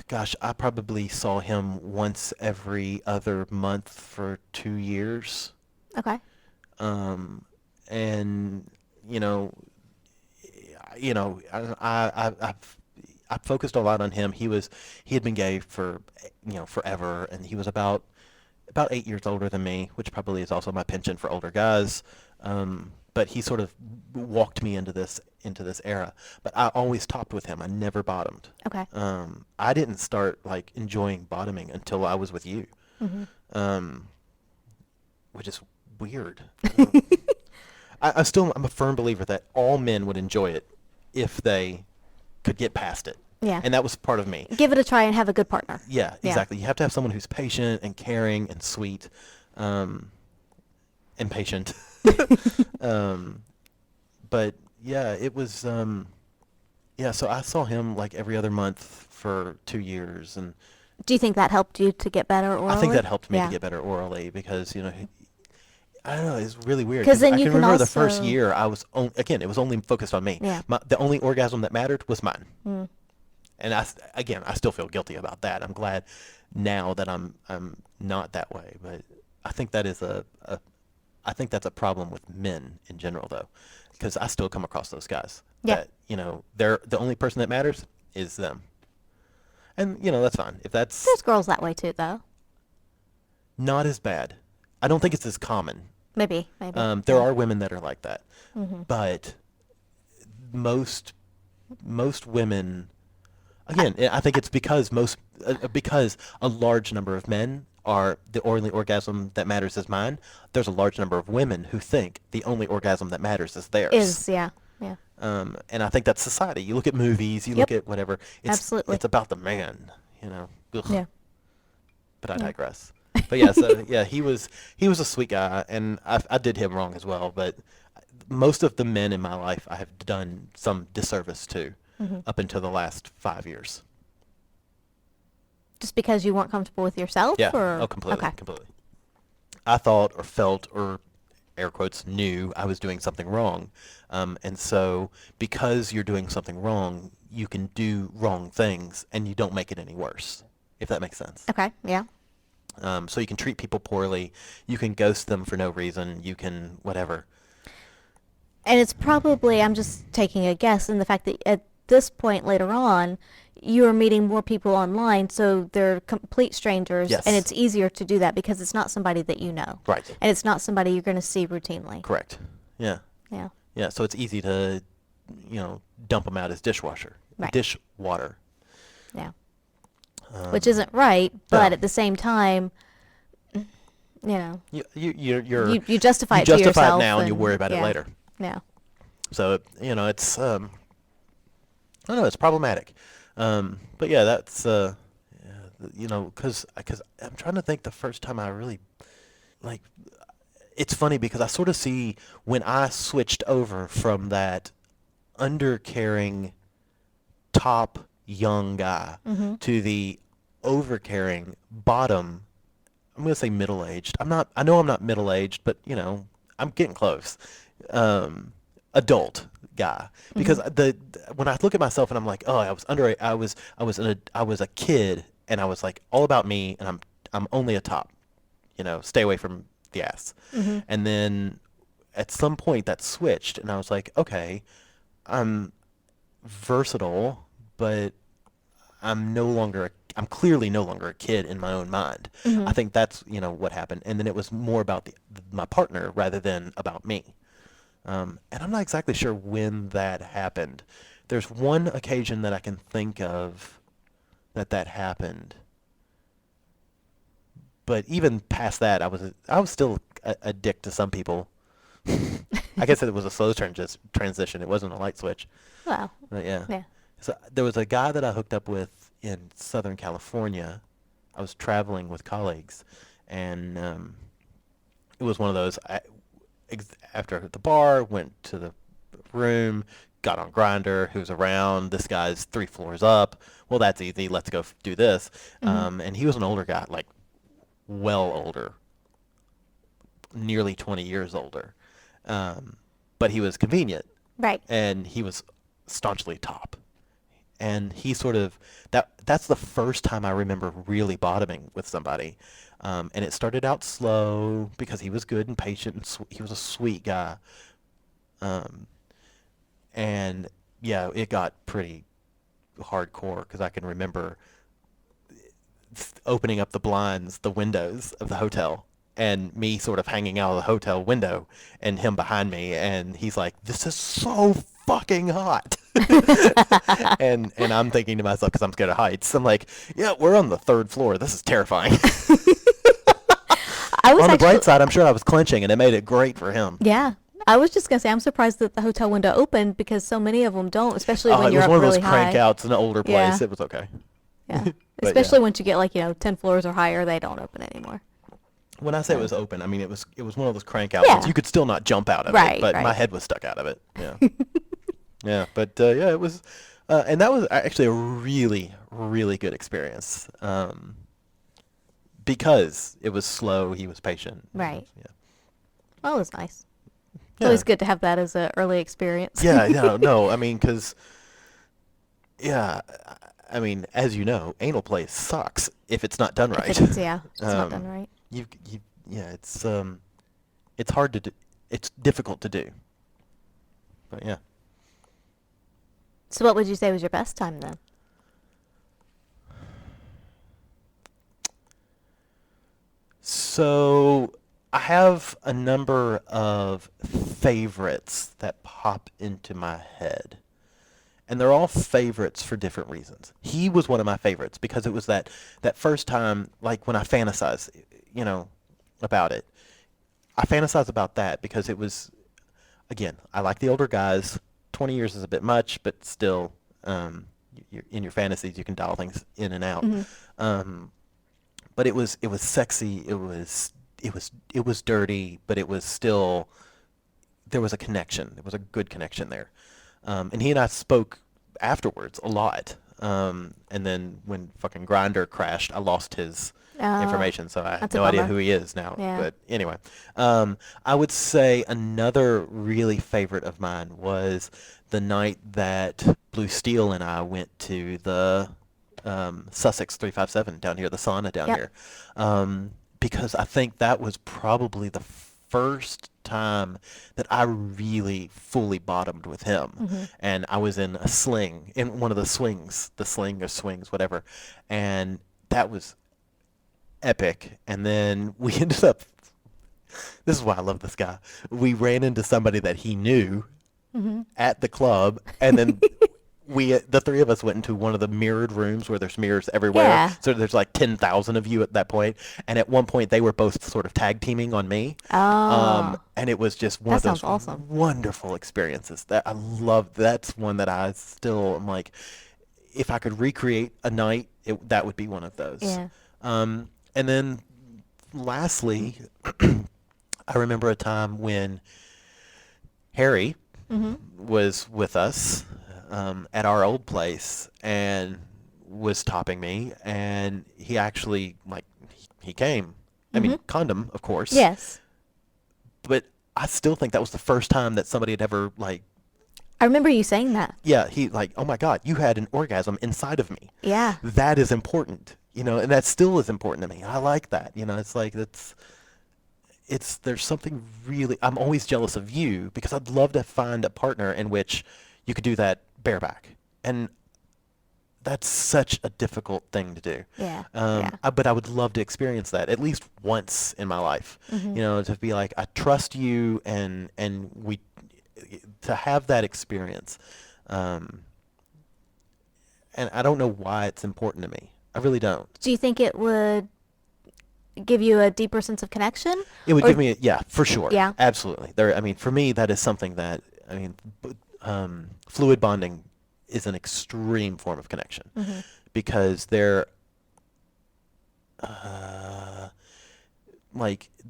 Gosh, I probably saw him once every other month for 2 years. Okay. Um, and you know, I focused a lot on him. He had been gay for forever, and he was about 8 years older than me, which probably is also my penchant for older guys. But he sort of walked me into this era. But I always topped with him. I never bottomed. Okay. I didn't start like enjoying bottoming until I was with you, Mm-hmm. um, which is weird. I'm a firm believer that all men would enjoy it if they could get past it, Yeah. and that was part of me. Give it a try and have a good partner. Yeah, Yeah. exactly. You have to have someone who's patient and caring and sweet, um, and patient. um, but yeah, it was. Yeah, so I saw him like every other month for 2 years, and Do you think that helped you to get better orally? I think that helped me to Yeah. get better orally because I don't know, it's really weird. 'Cause then I you can can remember the first also- year again, it was only focused on me. Yeah. The only orgasm that mattered was mine, Mm. and again, I still feel guilty about that. I'm glad now that I'm not that way, but I think that is I think that's a problem with men in general, though, because I still come across those guys Yeah. that they're the only person that matters is them, and that's fine if that's There's girls that way too, though. not as bad. I don't think it's as common. Maybe. There Yeah. are women that are like that, but most women, again, I think it's because a large number of men are the only orgasm that matters is mine. There's a large number of women who think the only orgasm that matters is theirs. Yeah. Yeah. And I think that's society. You look at movies, you Yep. look at whatever. Absolutely. It's about the man, Ugh. Yeah. But I Yeah. digress. But yeah, so yeah, he was a sweet guy, and I did him wrong as well. But most of the men in my life, I have done some disservice to, up until the last 5 years. Just because you weren't comfortable with yourself? Yeah. Or? Oh, completely, Okay. completely. I thought or felt or air quotes knew I was doing something wrong, and so because you're doing something wrong, you can do wrong things, and you don't make it any worse. If that makes sense. Okay. Yeah. So you can treat people poorly, you can ghost them for no reason, you can whatever. And it's probably, I'm just taking a guess, in the fact that at this point later on, you are meeting more people online, so they're complete strangers, Yes. and it's easier to do that because it's not somebody that you know. Right. And it's not somebody you're going to see routinely. Correct. Yeah. Yeah. Yeah. So it's easy to, dump them out as dishwater. Right. Dishwater. Yeah. Which isn't right, but at the same time, You're you justify it to justify yourself. it now and you worry about it yeah. later. Yeah. So it's I don't know, it's problematic. But yeah, that's because I'm trying to think the first time I really like. It's funny because I sort of see when I switched over from that undercaring top young guy to the overcaring bottom. I'm gonna say middle-aged. I know I'm not middle-aged, but I'm getting close. Adult guy, because when I look at myself and I'm like, oh, I was a kid, and I was like all about me, and I'm only a top. Stay away from the ass. And then at some point that switched, and I was like, okay, I'm versatile, but I'm clearly no longer a kid in my own mind. I think that's what happened, and then it was more about my partner rather than about me. And I'm not exactly sure when that happened. There's one occasion that I can think of that happened, but even past that, I was still a dick to some people. I guess it was a slow transition. It wasn't a light switch. Well. But yeah. Yeah. So there was a guy that I hooked up with in Southern California. I was traveling with colleagues, and it was one of those. After the bar, went to the room, got on Grindr. Who's around? This guy's 3 floors up. Well, that's easy. Let's go do this. And he was an older guy, like well older, nearly 20 years older. But he was convenient. Right. And he was staunchly top. And he sort of that's the first time I remember really bottoming with somebody. And it started out slow because he was good and patient, and he was a sweet guy. And yeah, it got pretty hardcore because I can remember opening up the windows of the hotel, and me sort of hanging out of the hotel window, and him behind me, and he's like, "This is so fucking hot." and I'm thinking to myself, because I'm scared of heights, I'm like, yeah, we're on the 3rd floor. This is terrifying. On the bright side, I'm sure I was clenching, and it made it great for him. Yeah. I was just going to say, I'm surprised that the hotel window opened because so many of them don't, especially when you're up really high. It was one of those crank outs in an older place. Yeah. It was okay. Yeah. Especially once you get 10 floors or higher, they don't open anymore. When I say it was open, I mean it was one of those crank outs. Yeah. You could still not jump out of it, but my head was stuck out of it. Yeah. Yeah, but yeah, it was, and that was actually a really, really good experience. Because it was slow, he was patient. Right. Yeah. Well, it was nice. It's Yeah. always good to have that as an early experience. Yeah, no, I mean, because, yeah, I mean, as you know, anal play sucks if it's not done If right. it's, yeah, it's not done um, right. you yeah, it's hard to do. It's difficult to do. But yeah. So what would you say was your best time then? So I have a number of favorites that pop into my head. And they're all favorites for different reasons. He was one of my favorites because it was that first time, like when I fantasize, you know, about it. I fantasize about that because it was, again, I like the older guys. 20 years is a bit much, but still, in your fantasies, you can dial things in and out. Mm-hmm. Um, but it was sexy. It was dirty, but it was still, there was a connection. There was a good connection there. And he and I spoke afterwards a lot. And then when fucking Grinder crashed, I lost his Oh, information, so I have that's a no idea bummer. who he is now. Yeah. But anyway, I would say another really favorite of mine was the night that Blue Steel and I went to the Sussex 357 down here, the sauna down Yep. here, because I think that was probably the first time that I really fully bottomed with him. Mm-hmm. And I was in a sling, in one of the swings, the sling or swings, whatever. And that was epic. And then we ended up, this is why I love this guy. We ran into somebody that he knew Mm-hmm. at the club, and then the three of us went into one of the mirrored rooms where there's mirrors everywhere. Yeah. So there's like 10,000 of you at that point. And at one point they were both sort of tag teaming on me. Oh, And it was just one that of those sounds awesome. wonderful experiences that I love. That's one that I still am like, if I could recreate a night, that would be one of those. Yeah. And then lastly, I remember a time when Harry Mm-hmm. was with us at our old place and was topping me, and he actually, like, he came. I mean, Mm-hmm. condom, of course. Yes. But I still think that was the first time that somebody had ever, like, I remember you saying that. yeah, he, like, oh my God, you had an orgasm inside of me. Yeah. That is important, and that still is important to me. I like that, it's like, there's something really, I'm always jealous of you because I'd love to find a partner in which you could do that bareback. And that's such a difficult thing to do. Yeah. But I would love to experience that at least once in my life. Mm-hmm. To be like, I trust you, and to have that experience. And I don't know why it's important to me. I really don't. Do you think it would give you a deeper sense of connection? It would Or- give me, yeah, for sure. Yeah. Absolutely. I mean, for me, that is something that, I mean, fluid bonding is an extreme form of connection Mm-hmm. because uh,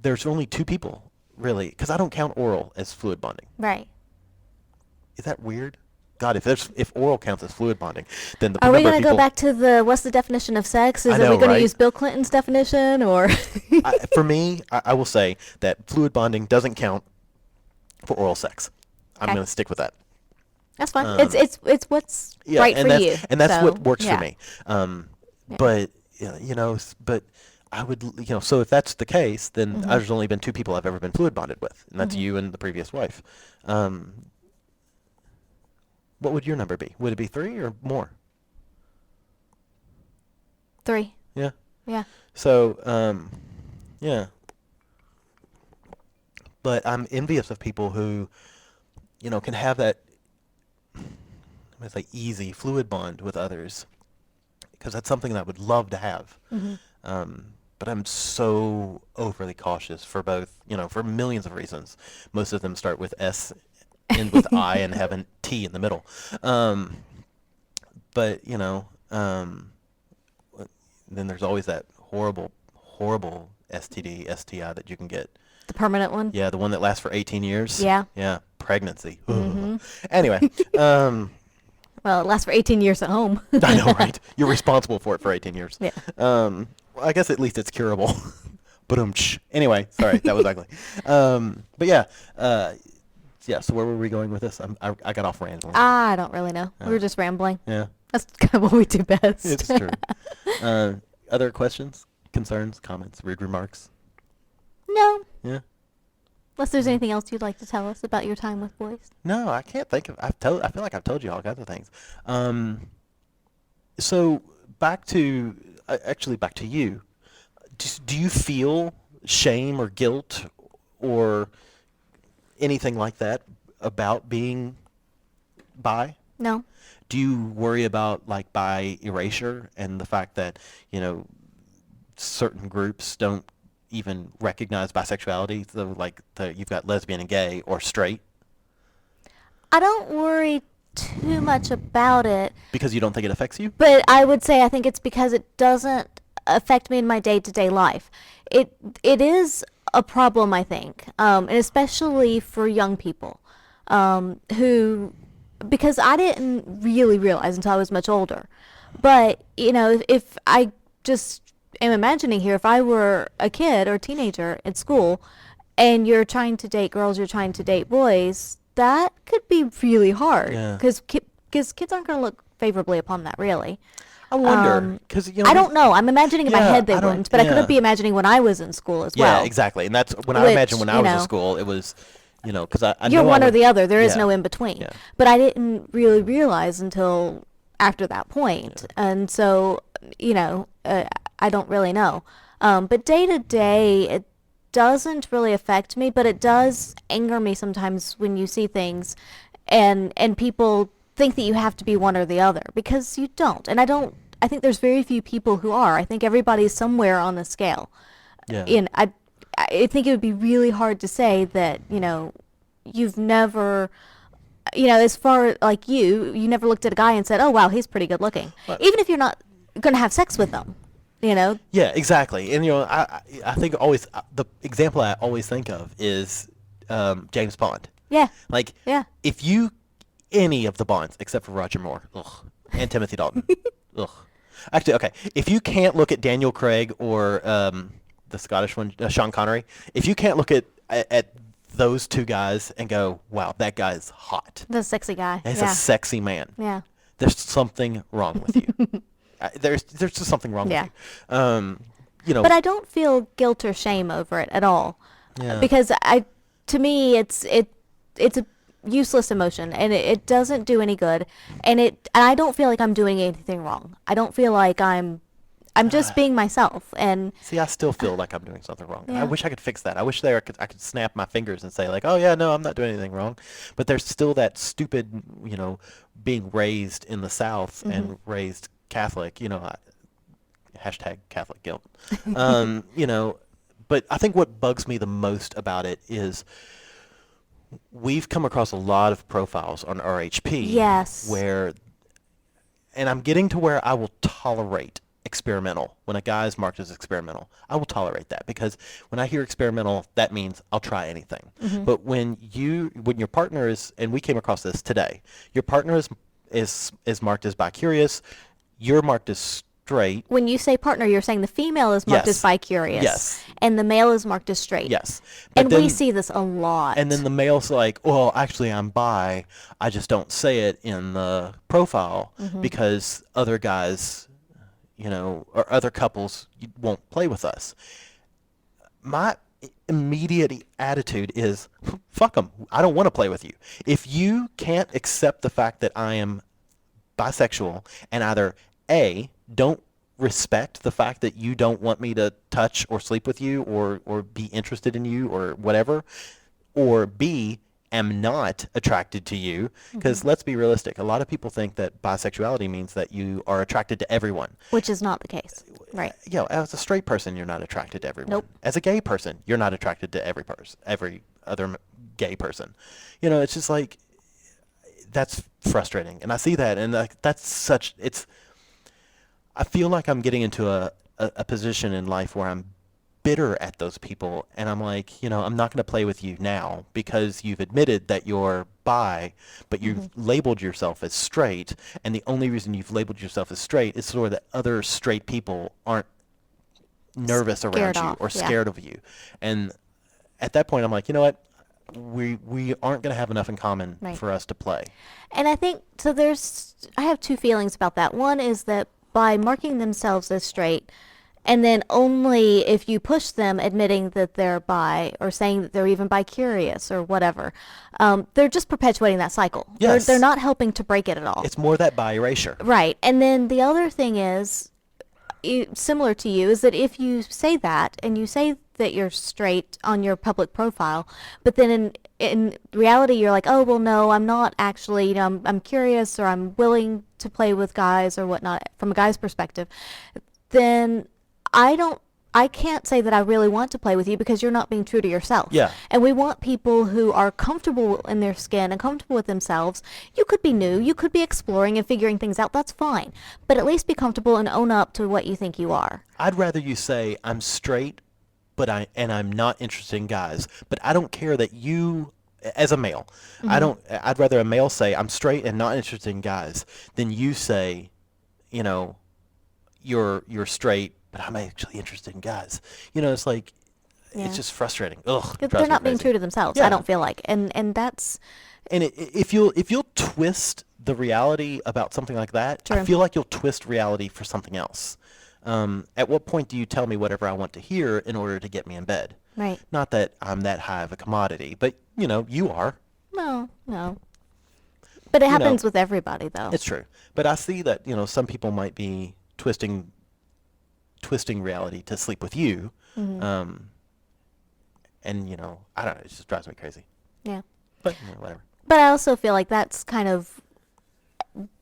there's only two people, really, because I don't count oral as fluid bonding. Right. Is that weird? God, if oral counts as fluid bonding, then the Are we number going of to people, go back to what's the definition of sex? Is I are we know, going to right? use Bill Clinton's definition or? For me, I will say that fluid bonding doesn't count for oral sex. I'm Okay. going to stick with that. That's fine. Um, It's what's Yeah, right and for that's you. and that's So, what works yeah. for me. Yeah. But but I would, so if that's the case, then Mhm. there's only been two people I've ever been fluid bonded with, and that's Mhm. you and the previous wife. What would your number be? Would it be 3 or more? 3. Yeah. Yeah. So, yeah. But I'm envious of people who, can have that, I'm gonna say, easy fluid bond with others, because that's something that I would love to have. Mhm. But I'm so overly cautious for both, for millions of reasons. Most of them start with S, end with I, and have a T in the middle. But, then there's always that horrible, horrible STD, STI that you can get. The permanent one. Yeah, the one that lasts for 18 years. Yeah. Yeah, pregnancy. Mhm. Anyway, Well, it lasts for 18 years at home. I know, right? You're responsible for it for 18 years. Yeah. Well, I guess at least it's curable. But anyway, sorry, that was ugly. But yeah, yeah. So where were we going with this? I got off rambling. I don't really know. We Oh. were just rambling. Yeah. That's kind of what we do best. It's true. Uh, Other questions, concerns, comments, rude remarks? No, Yeah. unless there's Mm. anything else you'd like to tell us about your time with boys. No, I can't think of. I feel like I've told you all kinds of things. Um, so back to actually back to you. Do you feel shame or guilt or anything like that about being bi? No. Do you worry about like bi erasure and the fact that, you know, certain groups don't even recognize bisexuality? So like you've got lesbian and gay or straight I don't worry too much about it, because you don't think it affects you? but I would say I think it's because it doesn't affect me in my day-to-day life. It is a problem, I think, and especially for young people who, because I didn't really realize until I was much older. But if I just am imagining here, if I were a kid or teenager at school, and you're trying to date girls, you're trying to date boys, that could be really hard Yeah. because kids aren't going to look favorably upon that, really. I wonder because I don't know. I'm imagining in my Yeah, head they I don't- wouldn't, but I yeah. could be imagining when I was in school as Yeah, well. exactly. And that's when I Which, imagine when I you was in know, school, it was, because I You're know I one or would, the other. There is yeah, no in between. yeah, But I didn't really realize until after that point. yeah. And so, I don't really know. But day to day, it doesn't really affect me, but it does anger me sometimes when you see things and people think that you have to be one or the other because you don't. And I think there's very few people who are. I think everybody's somewhere on the scale. Yeah. And I think it would be really hard to say that, you've never, as far like you never looked at a guy and said, oh, wow, he's pretty good looking. But- Even if you're not going to have sex with them, Yeah, exactly. And I think always the example I always think of is James Bond. Yeah. Like, Yeah. if you any of the Bonds except for Roger Moore, ugh, and Timothy Dalton, ugh. Actually, okay, if you can't look at Daniel Craig or the Scottish one, Sean Connery, if you can't look at those two guys and go, wow, that guy's hot. The sexy guy. He's Yeah. a sexy man. Yeah. There's something wrong with you. There's just something wrong Yeah. with you. But I don't feel guilt or shame over it at all. Yeah. Because to me, it's a useless emotion and it doesn't do any good. And I don't feel like I'm doing anything wrong. I don't feel like I'm just being myself. And See, I still feel like I'm doing something wrong. Yeah. I wish I could fix that. I wish I could snap my fingers and say like, oh yeah, no, I'm not doing anything wrong. But there's still that stupid, being raised in the South and raised Catholic, hashtag Catholic guilt. But I think what bugs me the most about it is we've come across a lot of profiles on RHP Yes. and I'm getting to where I will tolerate experimental. When a guy is marked as experimental, I will tolerate that because when I hear experimental, that means I'll try anything. But when your partner is, and we came across this today, your partner is marked as bi-curious, you're marked as straight. when you say partner, you're saying the female is marked Yes. as bi-curious. Yes. And the male is marked as straight. Yes. And But we then- see this a lot. And then the male's like, well, actually, I'm bi. I just don't say it in the profile because other guys, or other couples won't play with us. My immediate attitude is, fuck them. I don't want to play with you. If you can't accept the fact that I am bisexual and either A, don't respect the fact that you don't want me to touch or sleep with you or be interested in you or whatever, or B, am not attracted to you, because let's be realistic, a lot of people think that bisexuality means that you are attracted to everyone. which is not the case. Right. As a straight person, you're not attracted to everyone. Nope. As a gay person, you're not attracted to every other gay person. It's just like, that's frustrating. And I see that, and I feel like I'm getting into a position in life where I'm bitter at those people, and I'm like, I'm not going to play with you now because you've admitted that you're bi, but you've labeled yourself as straight, and the only reason you've labeled yourself as straight is so that other straight people aren't nervous around Scared you off, or yeah. scared of you. And at that point, I'm like, you know what? we aren't going to have enough in common Right. for us to play. And I think so. I have two feelings about that. One is that by marking themselves as straight, and then only if you push them admitting that they're bi or saying that they're even bi-curious or whatever, they're just perpetuating that cycle. Yes. They're not helping to break it at all. It's more that bi erasure. Right. And then the other thing is, similar to you, is that if you say that and you say that you're straight on your public profile, but then in reality you're like, oh well, no, I'm not actually. I'm curious, or I'm willing to play with guys or whatnot from a guy's perspective. Then I can't say that I really want to play with you because you're not being true to yourself. Yeah. And we want people who are comfortable in their skin and comfortable with themselves. You could be new, you could be exploring and figuring things out. That's fine. But at least be comfortable and own up to what you think you are. I'd rather you say I'm straight, but I'm not interested in guys. But I don't care that you, as a male, I'd rather a male say I'm straight and not interested in guys than you say, you're straight, but I'm actually interested in guys. It's like, Yeah. it's just frustrating. Ugh, it 'Cause drives they're me not being crazy. true to themselves, Yeah. I don't feel like. And that's And if you'll twist the reality about something like that, I True. feel like you'll twist reality for something else. At what point do you tell me whatever I want to hear in order to get me in bed? right. Not that I'm that high of a commodity, but you are. No. But it You know. happens with everybody though. It's true. But I see that some people might be twisting reality to sleep with you. Mhm. And I don't know. It just drives me crazy. Yeah. But whatever. But I also feel like that's kind of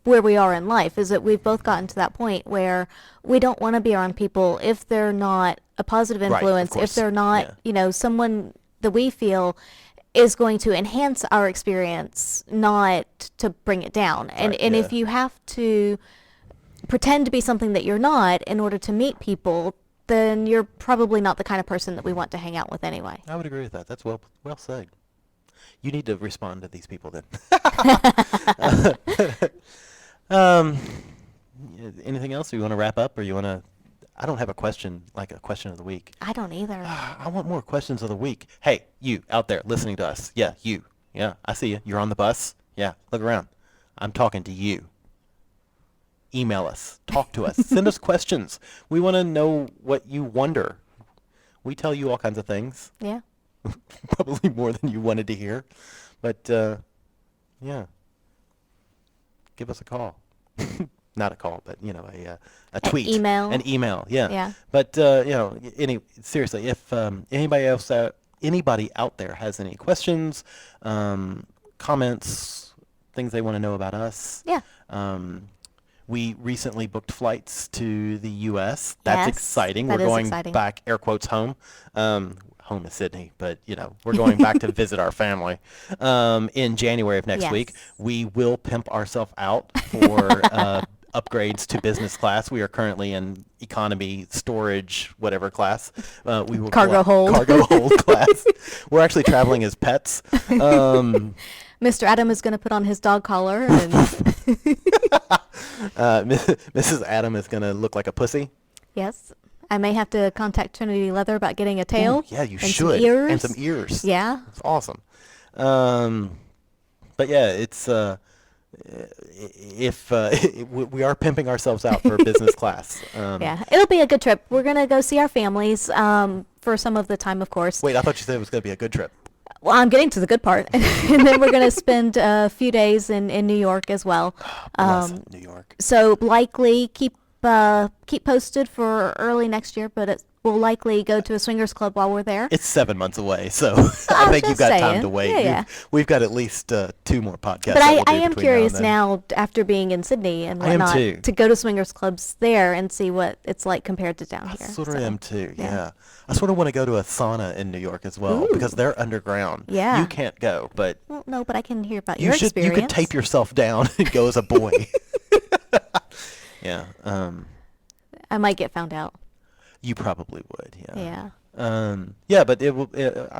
where we are in life, is that we've both gotten to that point where we don't want to be around people if they're not a positive Right, of influence, if course. they're not, someone that we feel is going to enhance our experience, not to bring it down. And Right, and yeah. if you have to pretend to be something that you're not in order to meet people, then you're probably not the kind of person that we want to hang out with anyway. I would agree with that. That's well said. You need to respond to these people then. um, anything else? Or you want to wrap up, or you want to? I don't have a question of the week. I don't either. I want more questions of the week. Hey, you out there listening to us. Yeah, you. Yeah, I see you. You're on the bus. Yeah, look around. I'm talking to you. Email us. Talk to us. Send us questions. We want to know what you wonder. We tell you all kinds of things. Yeah. Probably more than you wanted to hear. But, yeah. Give us a call. Not a call, but, a tweet. email. An email, yeah. Yeah. But, seriously, if anybody out there has any questions, comments, things they want to know about us, Yeah. we recently booked flights to the U.S. That's Yes, exciting. that We're is going exciting. back, air quotes, home. Home is Sydney, but, we're going back to visit our family in January of next Yes. week. We will pimp ourselves out for upgrades to business class. We are currently in economy, storage, whatever class. We will Cargo hold. Cargo hold class. We're actually traveling as pets. Mr. Adam is going to put on his dog collar and Mrs. Adam is going to look like a pussy. yes, I may have to contact Trinity Leather about getting a tail. Ooh, yeah, you and should. Some ears. And some ears. Yeah. It's awesome. But yeah, it's if we are pimping ourselves out for business class. Yeah, it'll be a good trip. We're going to go see our families for some of the time, of course. Wait, I thought you said it was going to be a good trip. Well, I'm getting to the good part. And then we're going to spend a few days in New York as well. Bless New York. So likely keep posted for early next year, but we'll likely go to a swingers club while we're there. It's 7 months away, so I think you've just got time saying. to wait. Yeah. We've got at least 2 more podcasts. But that we'll I do am between curious now and then. now, after being in Sydney and I am whatnot, too. to go to swingers clubs there and see what it's like compared to down I here. sort of So, am too, yeah. yeah. I sort of want to go to a sauna in New York as well Ooh. because they're underground. Yeah. You can't go, but Well, no, but I can hear about you your should. experience. You could tape yourself down and go as a boy. Yeah. I might get found out. You probably would. Yeah. Yeah. Yeah, but it will.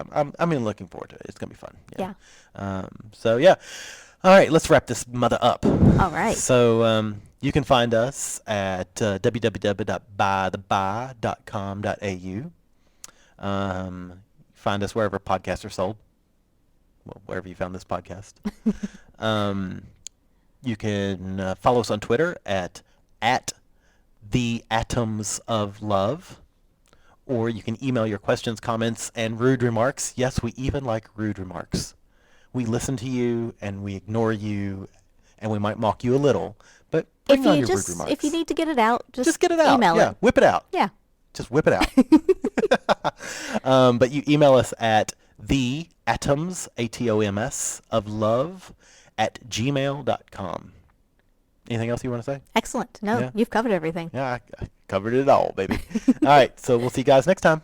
I'm looking forward to it. It's gonna be fun. Yeah. So yeah. All right, let's wrap this mother up. All right. So you can find us at www.buytheby.com.au. Find us wherever podcasts are sold. well, wherever you found this podcast. You can follow us on Twitter at the Atoms of Love, or you can email your questions, comments, and rude remarks. Yes, we even like rude remarks. We listen to you, and we ignore you, and we might mock you a little, but bring on your rude remarks. If you need to get it out, just get it out. email Yeah, it. whip it out. Yeah. Just whip it out. But you email us at the atoms, ATOMS, of love at gmail.com. Anything else you want to say? Excellent. No, Yeah. you've covered everything. Yeah, I covered it all, baby. All right, so we'll see you guys next time.